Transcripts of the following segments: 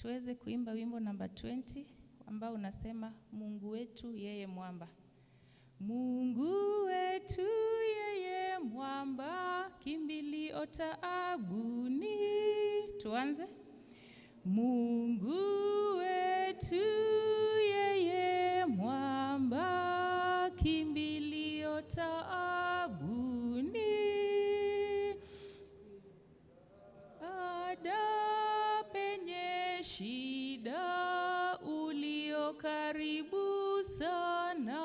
tuweze kuimba wimbo namba 20 ambao unasema Mungu wetu yeye mwamba. Mungu wetu yeye mwamba, kimbilio taabuni. Tuanze. Mungu wetu yeye mwamba, kimbilio taabuni. Ada penye shida ulio karibu sana,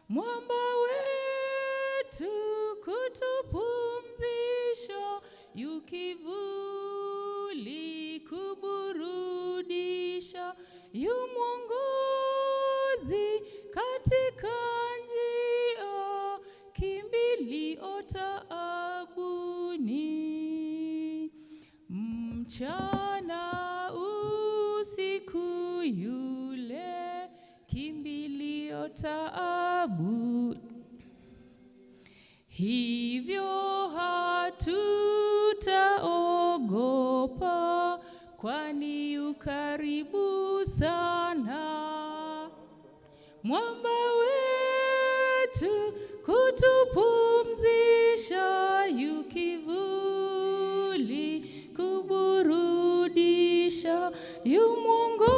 mwamba wetu kutupumzisha, yukivuli kuburudisha, yumwongozi katika njia, kimbilio taabuni. Mchana usiku yule, kimbilio taabu. Hivyo hatutaogopa, kwani yu karibu sana, mwamba wetu kutupumzisha, yukivuli kuburudisha, yumwongozi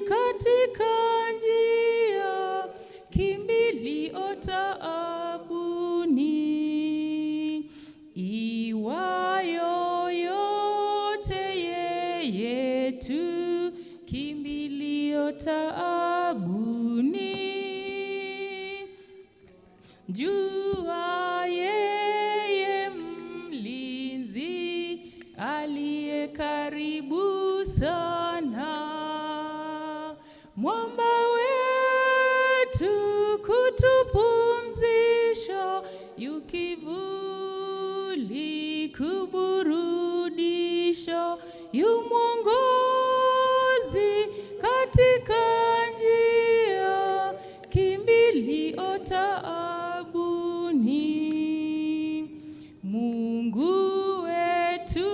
katika njia, kimbilio taabuni. Iwayo yote yeye tu, kimbilio taabuni. Jua yeye mlinzi aliye karibu sana, mwamba wetu kutupumzisha, yukivuli kuburudisha, yumwongozi katika njia, kimbilio taabuni. Mungu wetu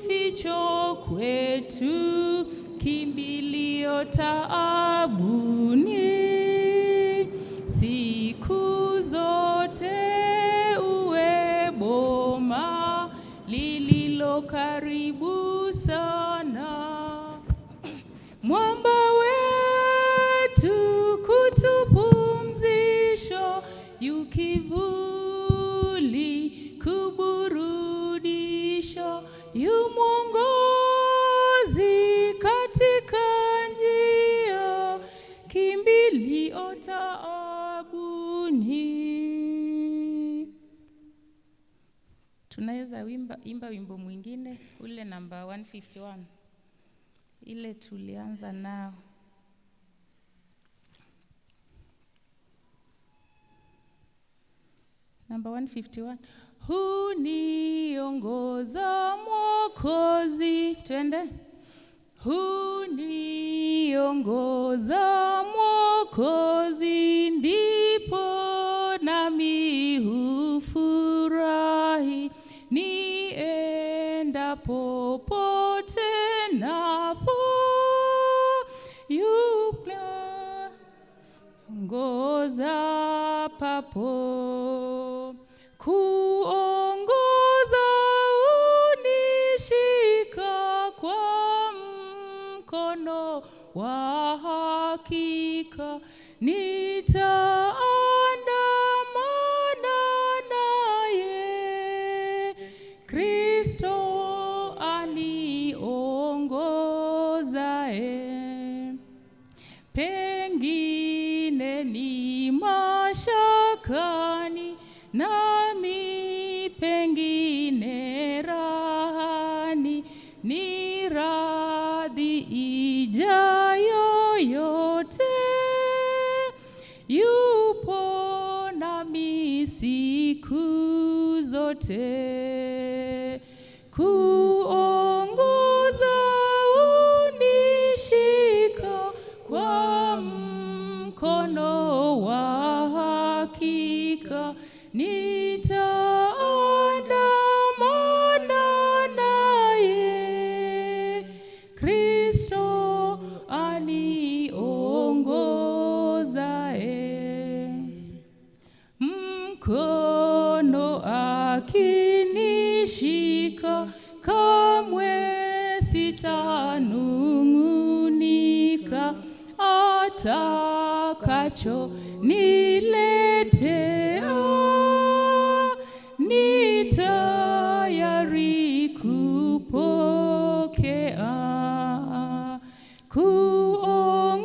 ficho kwetu, kimbilio taabuni. Siku zote uwe boma lililo karibu sana, mwamba wetu kutupumzisha, yukivuli kuburudisha, yumwongozi katika njia, kimbilio taabuni. Tunaweza imba wimbo mwingine ule namba 151 ile tulianza nao. Namba 151. Huniongoza Mwokozi, twende. Huniongoza Mwokozi, ndipo nami hufurahi, nienda popote napo, yupla ngoza papo, kuongoza unishika kwa mkono wa hakika, nitaandamana naye, Kristo aniongozae. Pengine ni mashakani, nami pengine rahani, ni radhi ijayo yote, yupo nami siku zote, kuongoza unishika kwa mkono wa hakika, nitaandamana naye, mkono akinishika, kamwe sitanung'unika. Atakacho niletea, ni tayari kupokea. Kuongoza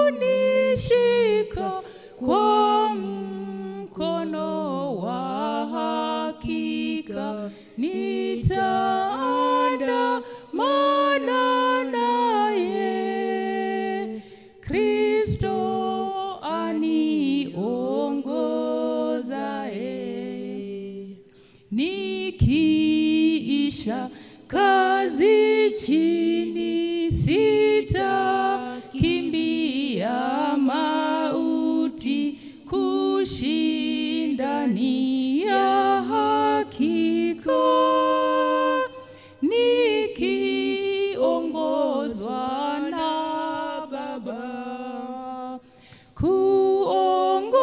unishika, kwa mkono wa hakika. Nitaandamana naye, Kristo aniongozaye. Nikiisha kazi chini, sitakimbia mauti. Kushinda ni ya hakika, nikiongozwa na Baba. Kuongoza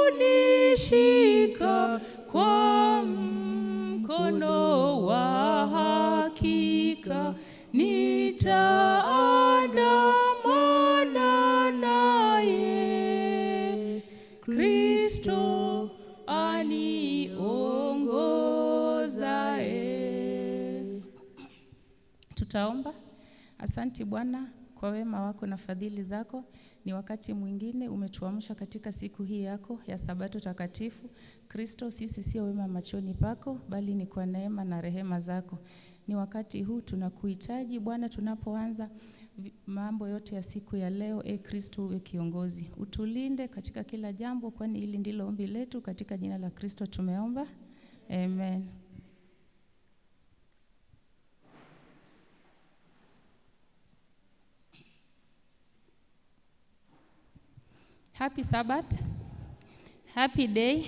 unishika, kwa mkono wa hakika. Nitaandamana naye, Kristo aniongozaye. Tutaomba. Asante Bwana kwa wema wako na fadhili zako. Ni wakati mwingine umetuamsha katika siku hii yako ya Sabato takatifu. Kristo, sisi sio wema machoni pako, bali ni kwa neema na rehema zako. Ni wakati huu tunakuhitaji Bwana, tunapoanza mambo yote ya siku ya leo. Kristo uwe kiongozi, utulinde katika kila jambo, kwani hili ndilo ombi letu, katika jina la Kristo tumeomba, amen. Happy Sabbath. Happy day.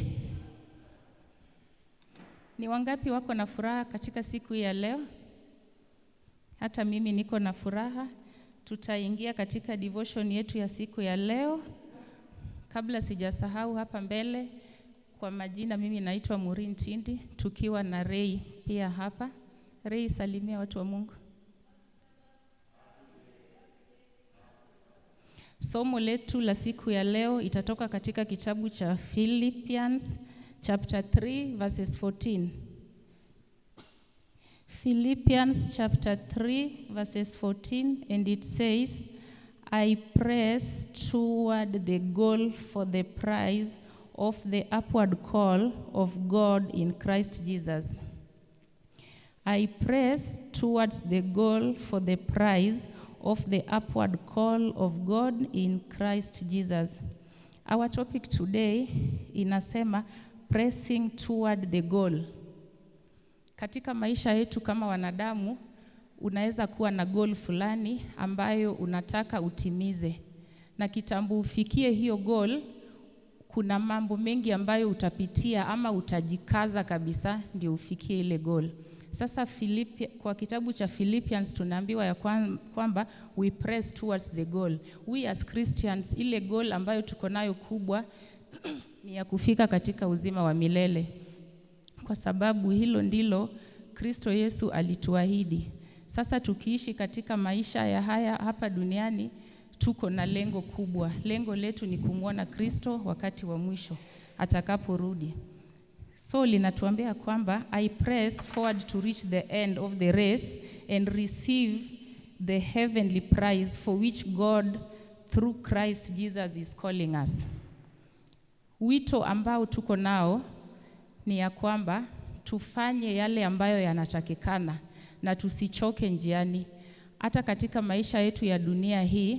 Ni wangapi wako na furaha katika siku ya leo? Hata mimi niko na furaha. Tutaingia katika devotion yetu ya siku ya leo. Kabla sijasahau, hapa mbele kwa majina, mimi naitwa Maureen Tindi, tukiwa na Ray pia hapa. Ray, salimia watu wa Mungu. Somo letu la siku ya leo itatoka katika kitabu cha Philippians chapter 3 verses 14. Philippians chapter 3 verses 14, and it says, I press toward the goal for the prize of the upward call of God in Christ Jesus. I press towards the goal for the prize of the upward call of God in Christ Jesus. Our topic today inasema pressing toward the goal. Katika maisha yetu kama wanadamu, unaweza kuwa na goal fulani ambayo unataka utimize. Na kitambo ufikie hiyo goal, kuna mambo mengi ambayo utapitia ama utajikaza kabisa ndio ufikie ile goal. Sasa kwa kitabu cha Philippians tunaambiwa ya kwamba we press towards the goal. We as Christians, ile goal ambayo tuko nayo kubwa ni ya kufika katika uzima wa milele. Kwa sababu hilo ndilo Kristo Yesu alituahidi. Sasa tukiishi katika maisha ya hapa duniani, tuko na lengo kubwa. Lengo letu ni kumwona Kristo wakati wa mwisho atakaporudi. So linatuambia kwamba I press forward to reach the end of the race and receive the heavenly prize for which God through Christ Jesus is calling us. Wito ambao tuko nao ni ya kwamba tufanye yale ambayo yanatakikana na tusichoke njiani. Hata katika maisha yetu ya dunia hii,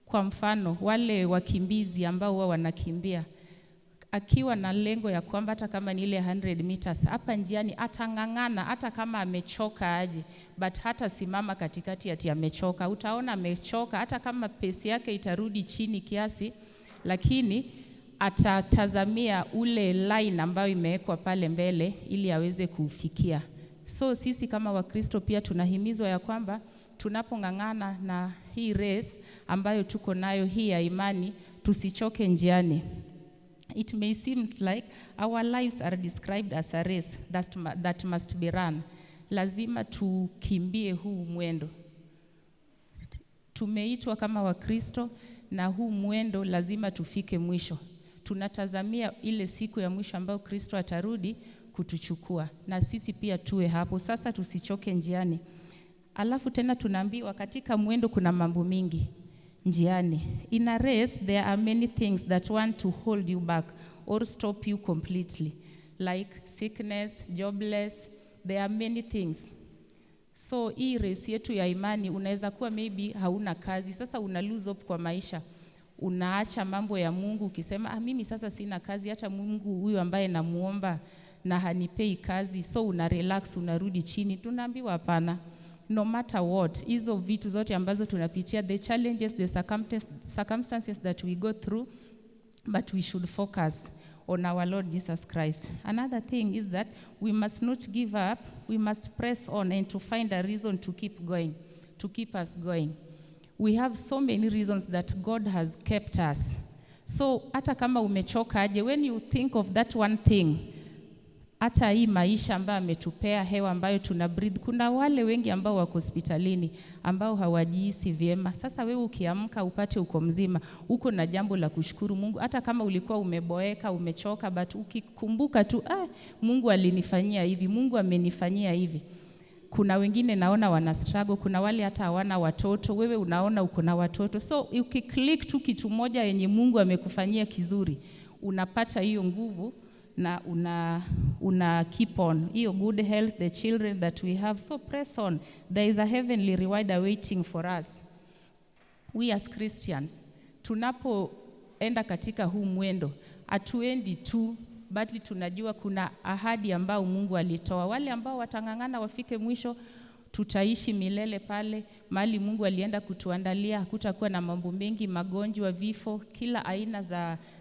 kwa mfano wale wakimbizi ambao huwa wanakimbia, akiwa na lengo ya kwamba hata kama ni ile 100 meters hapa njiani atang'ang'ana, hata kama amechoka aje, but hata simama katikati ati amechoka. Utaona amechoka hata kama pesi yake itarudi chini kiasi, lakini atatazamia ule line ambayo imewekwa pale mbele ili aweze kufikia. So sisi kama Wakristo pia tunahimizwa ya kwamba tunapong'ang'ana na hii race ambayo tuko nayo hii ya imani, tusichoke njiani. It may seem like our lives are described as a race that must be run. Lazima tukimbie huu mwendo. Tumeitwa kama Wakristo na huu mwendo lazima tufike mwisho. Tunatazamia ile siku ya mwisho ambayo Kristo atarudi kutuchukua, na sisi pia tuwe hapo. Sasa tusichoke njiani. Alafu tena tunaambiwa katika mwendo kuna mambo mingi njiani. In a race there are many things that want to hold you back or stop you completely, like sickness, jobless. There are many things. So hii race yetu ya imani, unaweza kuwa maybe hauna kazi, sasa una lose hope kwa maisha. Unaacha mambo ya Mungu ukisema mimi sasa sina kazi, hata Mungu huyu ambaye namuomba na hanipei kazi, so una relax, unarudi chini. Tunaambiwa hapana. No matter what, hizo vitu zote ambazo tunapitia, the challenges, the circumstances that we go through, but we should focus on our Lord Jesus Christ. Another thing is that we must not give up. We must press on and to find a reason to keep going, to keep us going. We have so many reasons that God has kept us. So hata kama umechoka aje, when you think of that one thing, hata hii maisha ambayo ametupea, hewa ambayo tuna breathe, kuna wale wengi ambao wako hospitalini ambao hawajihisi vyema. Sasa wewe ukiamka upate uko mzima, uko na jambo la kushukuru Mungu. Hata kama ulikuwa umeboeka, umechoka, but ukikumbuka tu Mungu alinifanyia hivi, Mungu amenifanyia hivi. Kuna wengine naona wana struggle, kuna wale hata hawana watoto, wewe unaona uko na watoto. So ukiklik tu kitu moja yenye Mungu amekufanyia kizuri, unapata hiyo nguvu na una keep on. Hiyo good health, the children that we have, so press on. There is a heavenly reward awaiting for us. We as Christians, tunapoenda katika huu mwendo, hatuendi tu, bali tunajua kuna ahadi ambao Mungu alitoa. Wale ambao watangangana wafike mwisho, tutaishi milele pale. Mahali Mungu alienda kutuandalia, hakutakuwa na mambo mengi, magonjwa, vifo, kila aina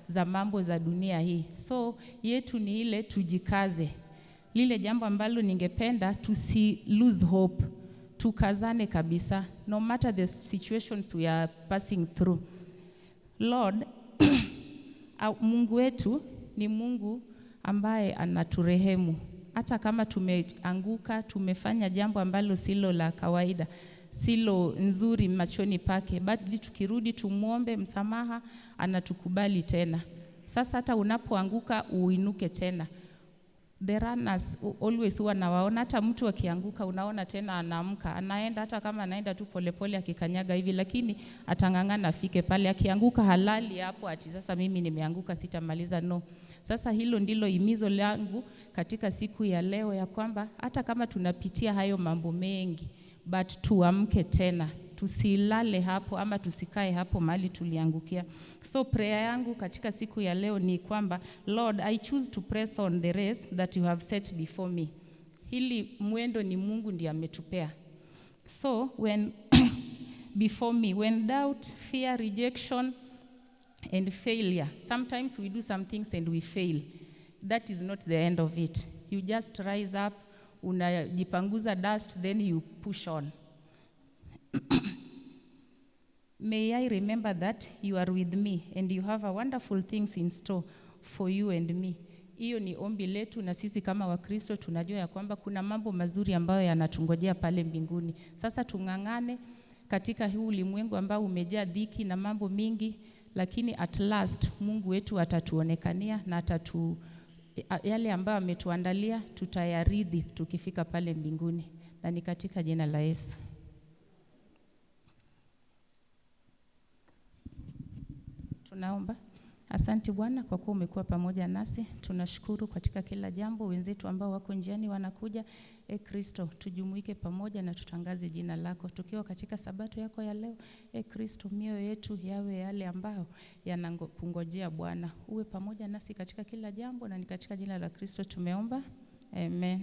za mambo za dunia hii. So yetu ni ile tujikaze. Lile jambo ambalo ningependa, tusi lose hope. Tukazane kabisa, no matter the situations we are passing through. Lord, Mungu wetu ni Mungu ambaye anaturehemu. Hata kama tumeanguka, tumefanya jambo ambalo silo la kawaida, silo nzuri machoni pake, bali tukirudi tumuombe msamaha, anatukubali tena. Sasa hata unapoanguka uinuke tena. The runners always huwa nawaona, hata mtu akianguka unaona tena anaamka, anaenda, hata kama anaenda tu polepole akikanyaga hivi, lakini atangangana afike pale. Akianguka halali hapo ati sasa mimi nimeanguka sitamaliza, no. Sasa hilo ndilo himizo langu katika siku ya leo, ya kwamba hata kama tunapitia hayo mambo mengi, but tuamke tena. Tusilale hapo ama tusikae hapo mahali tuliangukia. So prayer yangu katika siku ya leo ni kwamba, Lord, I choose to press on the race that you have set before me. Hili mwendo ni Mungu ndiye ametupea. So when before me, when doubt, fear, rejection and failure, sometimes we do some things and we fail. That is not the end of it. You just rise up, unajipanguza dust, then you push on. May I remember that you are with me and you have a wonderful things in store for you and me. Hiyo ni ombi letu, na sisi kama Wakristo tunajua ya kwamba kuna mambo mazuri ambayo yanatungojea pale mbinguni. Sasa tungangane katika huu ulimwengu ambao umejaa dhiki na mambo mingi, lakini at last Mungu wetu atatuonekania na yale ambayo ametuandalia tutayaridhi tukifika pale mbinguni, na ni katika jina la Yesu. Tunaomba. Asante Bwana kwa kuwa umekuwa pamoja nasi. Tunashukuru katika kila jambo. Wenzetu ambao wako njiani wanakuja, Kristo, tujumuike pamoja na tutangaze jina lako. Tukiwa katika sabato yako ya leo, Kristo, mioyo yetu yawe yale ambao yanakungojea Bwana. Uwe pamoja nasi katika kila jambo, na ni katika jina la Kristo tumeomba. Amen.